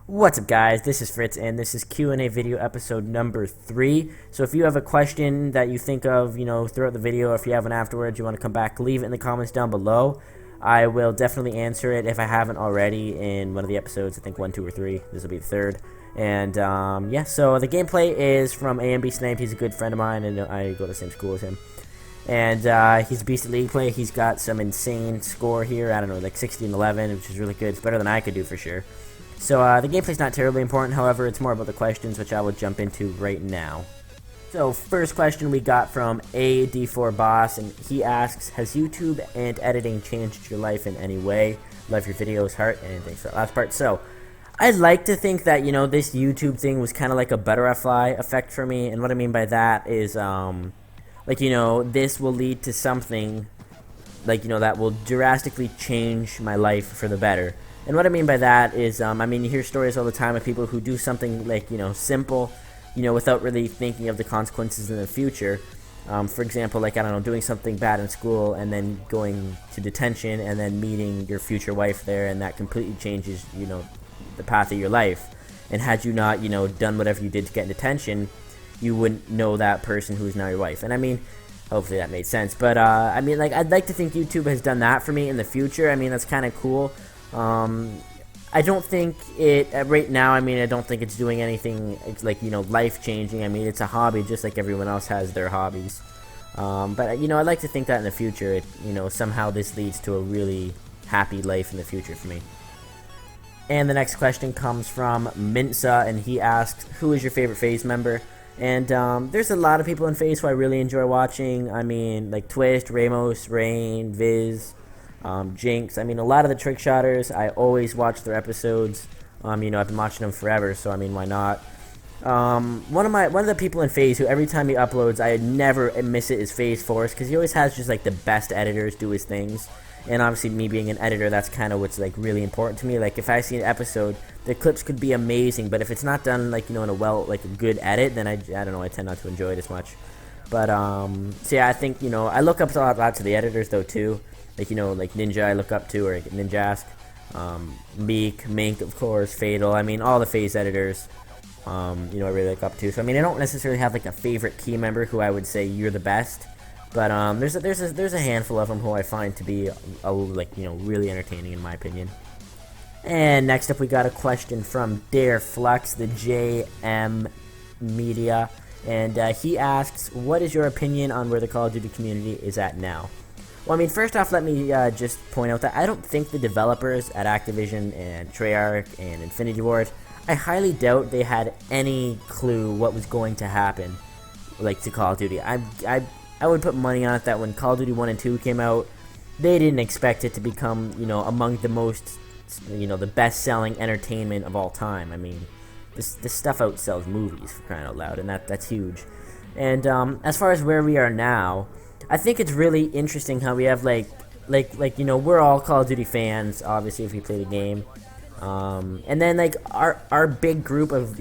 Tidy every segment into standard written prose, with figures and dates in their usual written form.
What's up, guys? This is Fritz, and this is Q&A video episode number 3. So if you have a question that you think of, throughout the video, or if you have one afterwards, you want to come back, leave it in the comments down below. I will definitely answer it if I haven't already in one of the episodes. I think 1, 2, or 3. This will be the third. And, yeah, so the gameplay is from AMB Sniped. He's a good friend of mine, and I go to the same school as him. And he's a beast at league play. He's got some insane score here. I don't know, like 60 and 11, which is really good. It's better than I could do for sure. So the gameplay's not terribly important, however, it's more about the questions, which I will jump into right now. So first question we got from AD4Boss, and he asks, has YouTube and editing changed your life in any way? Love your videos, heart, and thanks for that last part. So I'd like to think that, this YouTube thing was kind of like a butterfly effect for me, and what I mean by that is, this will lead to something, that will drastically change my life for the better. And what I mean by that is, you hear stories all the time of people who do something simple, without really thinking of the consequences in the future. For example, doing something bad in school and then going to detention and then meeting your future wife there, and that completely changes, the path of your life. And had you not, done whatever you did to get in detention, you wouldn't know that person who is now your wife. And hopefully that made sense. But, I'd like to think YouTube has done that for me in the future. That's kind of cool. I don't think it, right now, I don't think it's doing anything, life-changing. It's a hobby just like everyone else has their hobbies. But, I'd like to think that in the future, somehow this leads to a really happy life in the future for me. And the next question comes from Minsa, and he asks, who is your favorite FaZe member? And, there's a lot of people in FaZe who I really enjoy watching. Like Twist, Ramos, Rain, Viz, Jinx. A lot of the trick shotters, I always watch their episodes. I've been watching them forever, so why not? One of the people in FaZe who every time he uploads, I never miss it, is FaZe Force, because he always has just the best editors do his things. And obviously, me being an editor, that's kind of what's really important to me. If I see an episode, the clips could be amazing, but if it's not done in a good edit, then I don't know, I tend not to enjoy it as much. But so yeah, I think I look up a lot to the editors though too. Like Ninja I look up to, or Ninjask, Meek, Mink, of course, Fatal. All the FaZe editors, I really look up to. So I don't necessarily have a favorite key member who I would say you're the best, but there's a handful of them who I find to be really entertaining in my opinion. And next up we got a question from Dare Flux, the JM Media, and he asks, what is your opinion on where the Call of Duty community is at now? Well, first off, let me just point out that I don't think the developers at Activision and Treyarch and Infinity Ward, I highly doubt they had any clue what was going to happen, to Call of Duty. I would put money on it that when Call of Duty 1 and 2 came out, they didn't expect it to become, among the most, the best-selling entertainment of all time. This stuff outsells movies, for crying out loud, and that's huge. And as far as where we are now, I think it's really interesting how we have we're all Call of Duty fans, obviously, if we play the game, and then our big group of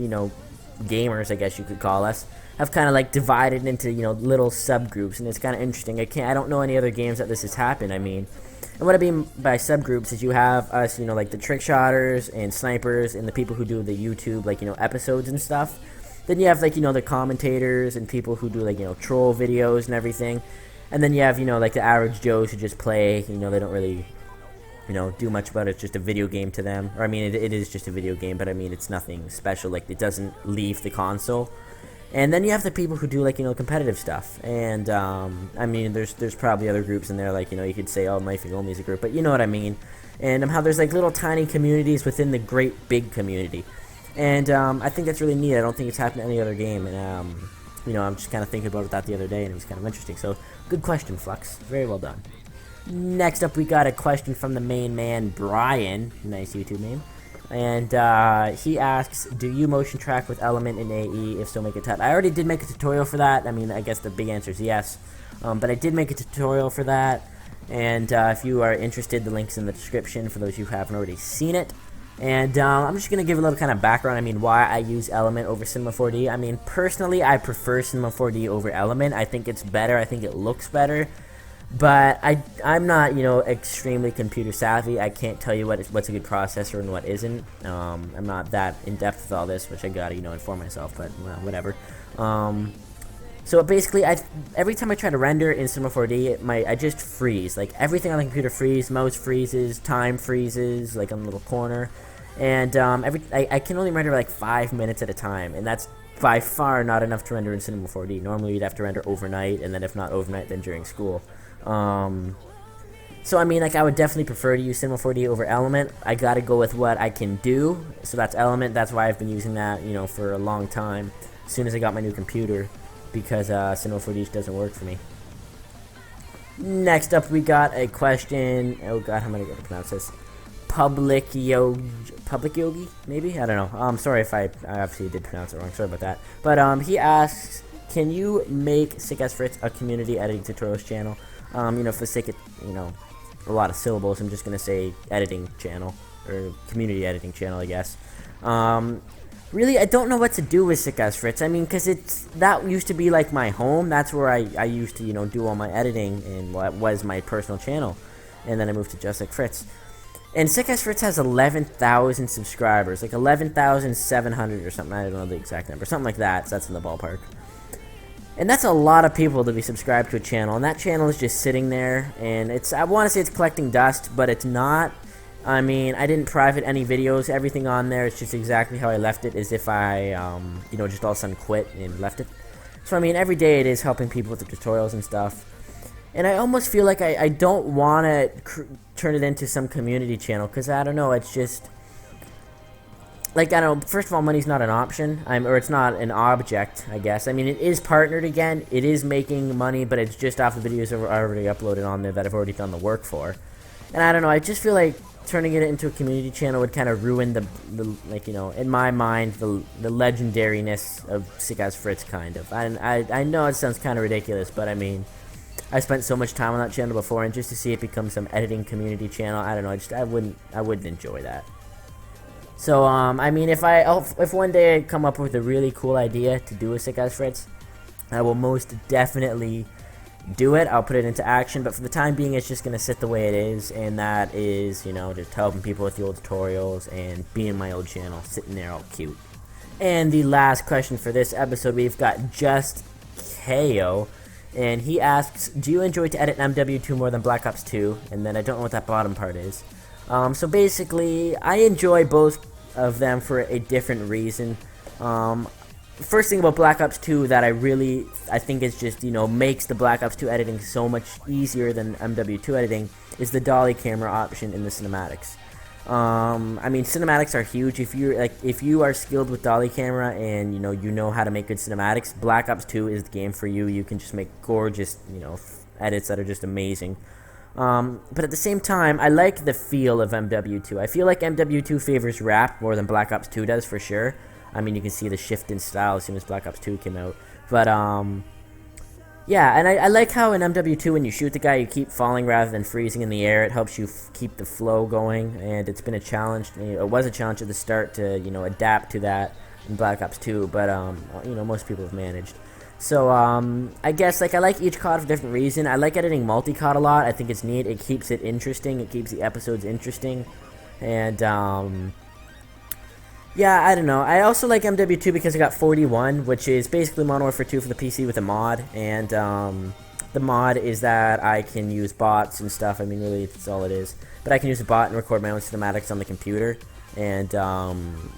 gamers, I guess you could call us, have kind of divided into little subgroups, and it's kind of interesting. I don't know any other games that this has happened. And what I mean by subgroups is you have us, the trick shotters and snipers and the people who do the YouTube episodes and stuff. Then you have the commentators and people who do troll videos and everything. And then you have, the average Joes who just play, they don't really, do much about it. It's just a video game to them. Or, it is just a video game, but, it's nothing special. It doesn't leave the console. And then you have the people who do, competitive stuff. And, there's probably other groups in there, you could say, oh, My Only is a group. But you know what I mean. And how there's, little tiny communities within the great big community. And, I think that's really neat. I don't think it's happened in any other game. And, I'm just kind of thinking about that the other day, and it was kind of interesting. So, good question, Flux. Very well done. Next up, we got a question from the main man, Brian. Nice YouTube name. And he asks, do you motion track with Element in AE? If so, make a tut. I already did make a tutorial for that. I guess the big answer is yes. But I did make a tutorial for that. And if you are interested, the link's in the description for those who haven't already seen it. And I'm just going to give a little kind of background, why I use Element over Cinema 4D. Personally, I prefer Cinema 4D over Element. I think it's better. I think it looks better. But I'm not, extremely computer savvy. I can't tell you what's a good processor and what isn't. I'm not that in depth with all this, which I gotta, inform myself. But well, whatever. So basically, every time I try to render in Cinema 4D, I just freeze. Like everything on the computer freezes, mouse freezes, time freezes, like on the little corner, and I can only render like 5 minutes at a time, and that's by far not enough to render in Cinema 4D. Normally, you'd have to render overnight, and then if not overnight, then during school. So I mean, like I would definitely prefer to use Cinema 4D over Element. I gotta go with what I can do. So that's Element. That's why I've been using that, for a long time. As soon as I got my new computer, because Cinema 4D doesn't work for me. Next up, we got a question. Oh God, how am I gonna pronounce this? Public Yogi, maybe? I don't know. I'm sorry if I obviously did pronounce it wrong. Sorry about that. But he asks, can you make Sick as Fritz a community editing tutorials channel? For the sake of, a lot of syllables, I'm just gonna say editing channel or community editing channel, I guess. Really, I don't know what to do with Sick as Fritz. I mean, because that used to be like my home. That's where I used to, do all my editing, and what was my personal channel. And then I moved to Just Like Fritz. And Sick as Fritz has 11,000 subscribers, like 11,700 or something. I don't know the exact number, something like that. So that's in the ballpark. And that's a lot of people to be subscribed to a channel, and that channel is just sitting there, and I want to say it's collecting dust, but it's not. I mean, I didn't private any videos. Everything on there is just exactly how I left it, as if I, just all of a sudden quit and left it. So, I mean, every day it is helping people with the tutorials and stuff. And I almost feel like I don't want to turn it into some community channel, because, I don't know, it's just... Like, I don't know, first of all, money's not an option, or it's not an object, I guess. I mean, it is partnered again, it is making money, but it's just off the videos that were already uploaded on there that I've already done the work for. And I don't know, I just feel like turning it into a community channel would kind of ruin the in my mind, the legendariness of Sick as Fritz, kind of. I know it sounds kind of ridiculous, but I mean, I spent so much time on that channel before, and just to see it become some editing community channel, I don't know, I wouldn't enjoy that. So, I mean, if one day I come up with a really cool idea to do a Sick as Fritz, I will most definitely do it. I'll put it into action, but for the time being, it's just going to sit the way it is, and that is, just helping people with the old tutorials and being my old channel, sitting there all cute. And the last question for this episode, we've got Just KO, and he asks, do you enjoy to edit MW2 more than Black Ops 2? And then I don't know what that bottom part is. So basically, I enjoy both of them for a different reason. First thing about Black Ops 2 that I think is just, makes the Black Ops 2 editing so much easier than MW2 editing is the dolly camera option in the cinematics. I mean, cinematics are huge. If you are skilled with dolly camera and, you know how to make good cinematics, Black Ops 2 is the game for you. You can just make gorgeous, edits that are just amazing. But at the same time, I like the feel of MW2. I feel like MW2 favors rap more than Black Ops 2 does, for sure. I mean, you can see the shift in style as soon as Black Ops 2 came out. But, yeah, and I like how in MW2, when you shoot the guy, you keep falling rather than freezing in the air. It helps you keep the flow going, and it's been a challenge. It was a challenge at the start to, adapt to that in Black Ops 2, but, most people have managed. So, I guess, I like each COD for a different reason. I like editing multi-COD a lot. I think it's neat. It keeps it interesting. It keeps the episodes interesting. And, yeah, I don't know. I also like MW2 because I got 41, which is basically Modern Warfare 2 for the PC with a mod. And, the mod is that I can use bots and stuff. I mean, really, that's all it is. But I can use a bot and record my own cinematics on the computer. And,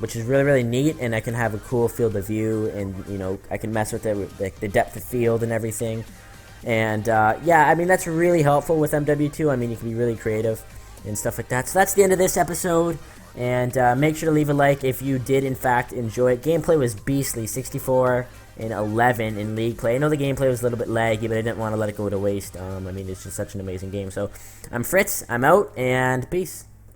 which is really, really neat, and I can have a cool field of view, and, I can mess with the depth of field and everything, and, yeah, I mean, that's really helpful with MW2. I mean, you can be really creative and stuff like that. So that's the end of this episode, and, make sure to leave a like if you did, in fact, enjoy it. Gameplay was beastly, 64 and 11 in League play. I know the gameplay was a little bit laggy, but I didn't want to let it go to waste. I mean, it's just such an amazing game. So, I'm Fritz, I'm out, and peace.